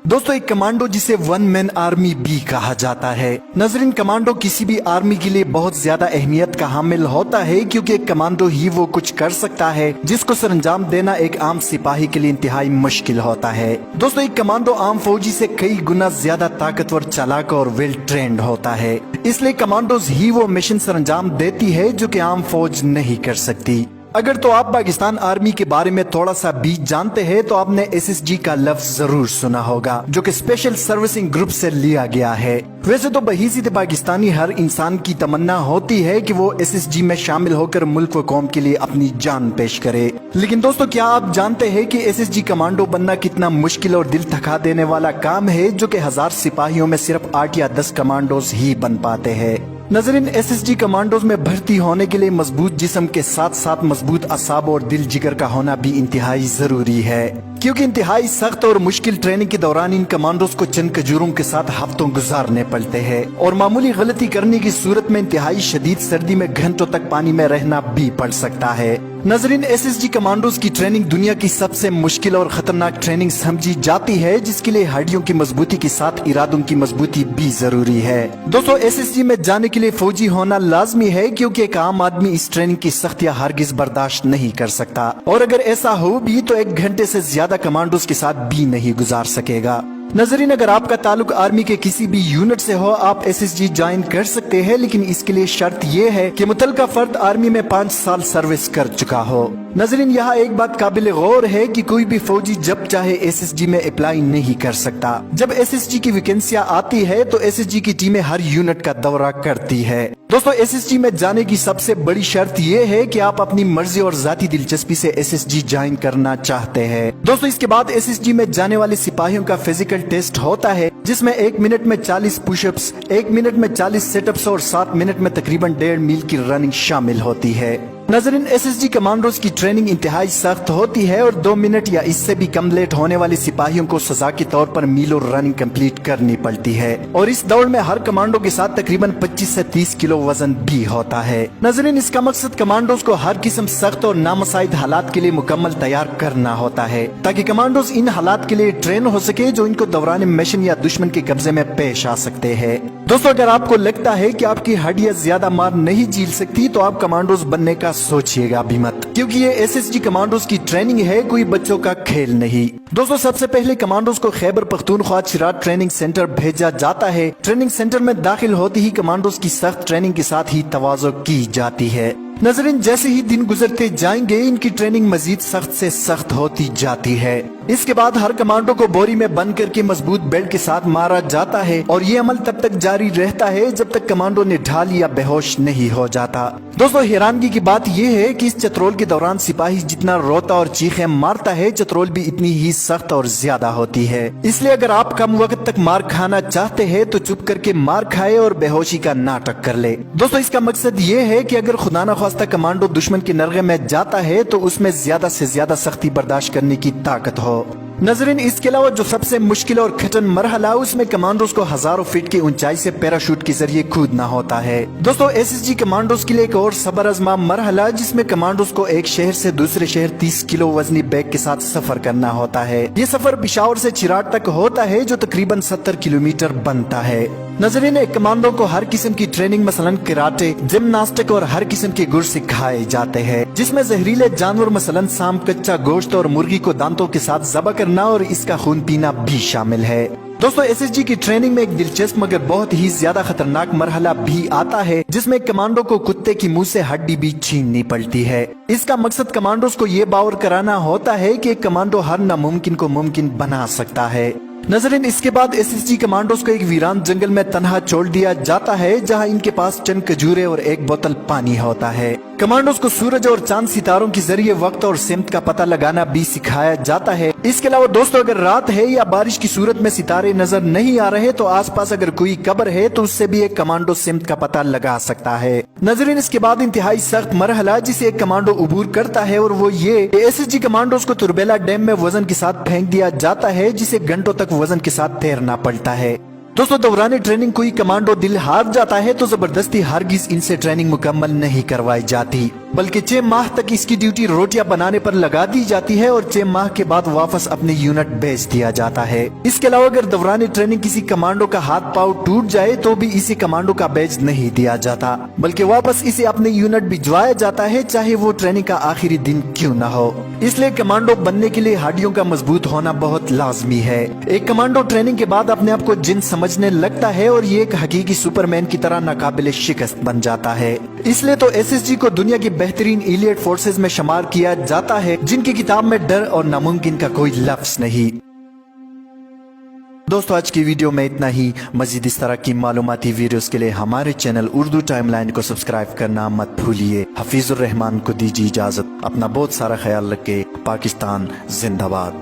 दोस्तों एक कमांडो जिसे वन मैन आर्मी भी कहा जाता है। नजरीन, कमांडो किसी भी आर्मी के लिए बहुत ज्यादा अहमियत का हामिल होता है क्योंकि एक कमांडो ही वो कुछ कर सकता है जिसको सरंजाम देना एक आम सिपाही के लिए इंतहाई मुश्किल होता है। दोस्तों एक कमांडो आम फौजी से कई गुना ज्यादा ताकतवर, चालाक और वेल ट्रेंड होता है, इसलिए कमांडोज ही वो मिशन सरंजाम देती है जो कि आम फौज नहीं कर सकती। अगर तो आप पाकिस्तान आर्मी के बारे में थोड़ा सा भी जानते हैं तो आपने एसएसजी का लफ्ज जरूर सुना होगा जो कि स्पेशल सर्विसिंग ग्रुप से लिया गया है। वैसे तो बहीसीत पाकिस्तानी हर इंसान की तमन्ना होती है कि वो एसएसजी में शामिल होकर मुल्क व कौम के लिए अपनी जान पेश करे, लेकिन दोस्तों क्या आप जानते हैं कि एसएसजी कमांडो बनना कितना मुश्किल और दिल थका देने वाला काम है जो कि 1000 सिपाहियों में सिर्फ 8 या 10 कमांडोज ही बन पाते हैं। नजरीन, एसएसजी कमांडोज में भर्ती होने के लिए मजबूत जिस्म के साथ साथ मजबूत असाब और दिल जिगर का होना भी इंतहाई जरूरी है, क्योंकि इंतहाई सख्त और मुश्किल ट्रेनिंग के दौरान इन कमांडोज को चंद खजूरों के साथ हफ्तों गुजारने पड़ते हैं और मामूली गलती करने की सूरत में इंतहाई शदीद सर्दी में घंटों तक पानी में रहना भी पड़ सकता है। नजरीन, एसएसजी कमांडोज की ट्रेनिंग दुनिया की सबसे मुश्किल और खतरनाक ट्रेनिंग समझी जाती है, जिसके लिए हड्डियों की मजबूती के साथ इरादों की मजबूती भी जरूरी है। दोस्तों एसएसजी में जाने के लिए फौजी होना लाजमी है क्योंकि एक आम आदमी इस ट्रेनिंग की सख्तियां हरगिज बर्दाश्त नहीं कर सकता और अगर ऐसा हो भी तो 1 घंटे से ज्यादा कमांडोज के साथ भी नहीं गुजार सकेगा। नजरीन, अगर आपका ताल्लुक आर्मी के किसी भी यूनिट से हो आप एसएसजी ज्वाइन कर सकते हैं, लेकिन इसके लिए शर्त ये है कि मुतलका फर्द आर्मी में 5 साल सर्विस कर चुका हो। नजरीन, यहाँ एक बात काबिल गौर है कि कोई भी फौजी जब चाहे एसएसजी में अप्लाई नहीं कर सकता। जब एसएसजी की वैकेंसियां आती है तो एसएसजी की टीमें हर यूनिट का दौरा करती है। दोस्तों एसएसजी में जाने की सबसे बड़ी शर्त ये है कि आप अपनी मर्जी और जाती दिलचस्पी से एसएसजी ज्वाइन करना चाहते हैं। दोस्तों इसके बाद एसएसजी में जाने वाले सिपाहियों का फिजिकल टेस्ट होता है जिसमें 1 मिनट में 40 पुशअप्स, 1 मिनट में 40 सेटअप्स और 7 मिनट में तकरीबन 1.5 मील की रनिंग शामिल होती है। नजरीन, एसएसजी कमांडोज की ट्रेनिंग इंतहाई सख्त होती है और 2 मिनट या इससे भी कम लेट होने वाले सिपाहियों को सजा के तौर पर मीलों रनिंग कंप्लीट करनी पड़ती है और इस दौड़ में हर कमांडो के साथ तकरीबन 25 से 30 किलो वजन भी होता है। नजरीन, इसका मकसद कमांडोज को हर किस्म सख्त और नामुसाइद हालात के लिए मुकम्मल तैयार करना होता है ताकि कमांडोज इन हालात के लिए ट्रेन हो सके जो इनको दौरान मिशन या दुश्मन के कब्जे में पेश आ सकते हैं। दोस्तों अगर आपको लगता है कि आपकी हड्डियां ज्यादा मार नहीं झेल सकती तो आप कमांडोज बनने का सोचिएगा भी मत, क्योंकि ये एसएसजी कमांडोज की ट्रेनिंग है, कोई बच्चों का खेल नहीं। दोस्तों सबसे पहले कमांडोज को खैबर पख्तूनख्वा चिराग ट्रेनिंग सेंटर भेजा जाता है। ट्रेनिंग सेंटर में दाखिल होते ही कमांडोज की सख्त ट्रेनिंग के साथ ही तवाज़ो की जाती है। नजरीन, जैसे ही दिन गुजरते जाएंगे इनकी ट्रेनिंग मजीद सख्त से सख्त होती जाती है। इसके बाद हर कमांडो को बोरी में बंद करके मजबूत बेल्ट के साथ मारा जाता है और ये अमल तब तक जारी रहता है जब तक कमांडो निढाल या बेहोश नहीं हो जाता। दोस्तों हैरानगी की बात यह है कि इस चतरोल के दौरान सिपाही जितना रोता और चीखें मारता है, चतरोल भी इतनी ही सख्त और ज्यादा होती है। इसलिए अगर आप कम वक्त तक मार खाना चाहते हैं तो चुप करके मार खाए और बेहोशी का नाटक कर ले। दोस्तों इसका मकसद ये है कि अगर खुदा न ख्वास्ता कमांडो दुश्मन के नरगे में जाता है तो उसमें ज्यादा से ज्यादा सख्ती बर्दाश्त करने की ताकत हो। नजरीन, इसके अलावा जो सबसे मुश्किल और कठिन मरहला उसमें कमांडोज को हजारों फीट की ऊंचाई से पैराशूट के जरिए कूदना होता है। दोस्तों एसएसजी कमांडोज के लिए एक और सबर आजमा मरहला जिसमें कमांडोज को एक शहर से दूसरे शहर 30 किलो वजनी बैग के साथ सफर करना होता है। ये सफर पिशावर से चिराग तक होता है जो तकरीबन 70 किलोमीटर बनता है। नजरीन, एक कमांडो को हर किस्म की ट्रेनिंग मसलन कराटे, जिम्नास्टिक और हर किस्म के गुर सिखाए जाते हैं जिसमें जहरीले जानवर मसलन सांप, कच्चा गोश्त और मुर्गी को दांतों के साथ ज़बह करना और इसका खून पीना भी शामिल है। दोस्तों एसएसजी की ट्रेनिंग में एक दिलचस्प मगर बहुत ही ज्यादा खतरनाक मरहला भी आता है जिसमें कमांडो को कुत्ते की मुंह से हड्डी भी छीननी पड़ती है। इसका मकसद कमांडोज को ये बावर कराना होता है कि एक कमांडो हर नामुमकिन को मुमकिन बना सकता है। नजरीन, इसके बाद एसएसजी कमांडोज को एक वीरान जंगल में तन्हा छोड़ दिया जाता है जहां इनके पास चंद खजूरें और 1 बोतल पानी होता है। कमांडोज को सूरज और चांद सितारों के जरिए वक्त और सिमत का पता लगाना भी सिखाया जाता है। इसके अलावा दोस्तों अगर रात है या बारिश की सूरत में सितारे नजर नहीं आ रहे तो आसपास अगर कोई कब्र है तो उससे भी एक कमांडो सिमत का पता लगा सकता है। नजरीन, इसके बाद इंतहाई सख्त मरहला जिसे एक कमांडो अबूर करता है और वो ये एसएसजी कमांडोज को तुरबेला डैम में वजन के साथ फेंक दिया जाता है जिसे घंटों तक वजन के साथ तैरना पड़ता है। दोस्तों दौरान ट्रेनिंग कोई कमांडो दिल हार जाता है तो जबरदस्ती हरगिज इनसे ट्रेनिंग मुकम्मल नहीं करवाई जाती, बल्कि 6 माह तक इसकी ड्यूटी रोटियां बनाने पर लगा दी जाती है और 6 माह के बाद वापस अपने यूनिट भेज दिया जाता है। इसके अलावा अगर दौरान ट्रेनिंग किसी कमांडो का हाथ पांव टूट जाए तो भी इसी कमांडो का बैज नहीं दिया जाता, बल्कि वापस इसे अपने यूनिट भिजवाया जाता है, चाहे वो ट्रेनिंग का आखिरी दिन क्यों न हो। इसलिए कमांडो बनने के लिए हड्डियों का मजबूत होना बहुत लाजमी है। एक कमांडो ट्रेनिंग के बाद अपने आप को जिन समझने लगता है और ये एक हकीकी सुपरमैन की तरह नाकाबिले शिकस्त बन जाता है। इसलिए तो एसएसजी को दुनिया की बेहतरीन एलिट फोर्सेज में शुमार किया जाता है, जिनकी किताब में डर और नामुमकिन का कोई लफ्ज नहीं। दोस्तों आज की वीडियो में इतना ही। मजीद इस तरह की मालूमाती वीडियोस के लिए हमारे चैनल उर्दू टाइमलाइन को सब्सक्राइब करना मत भूलिए। हफीजुर रहमान को दीजिए इजाजत। अपना बहुत सारा ख्याल रखे। पाकिस्तान जिंदाबाद।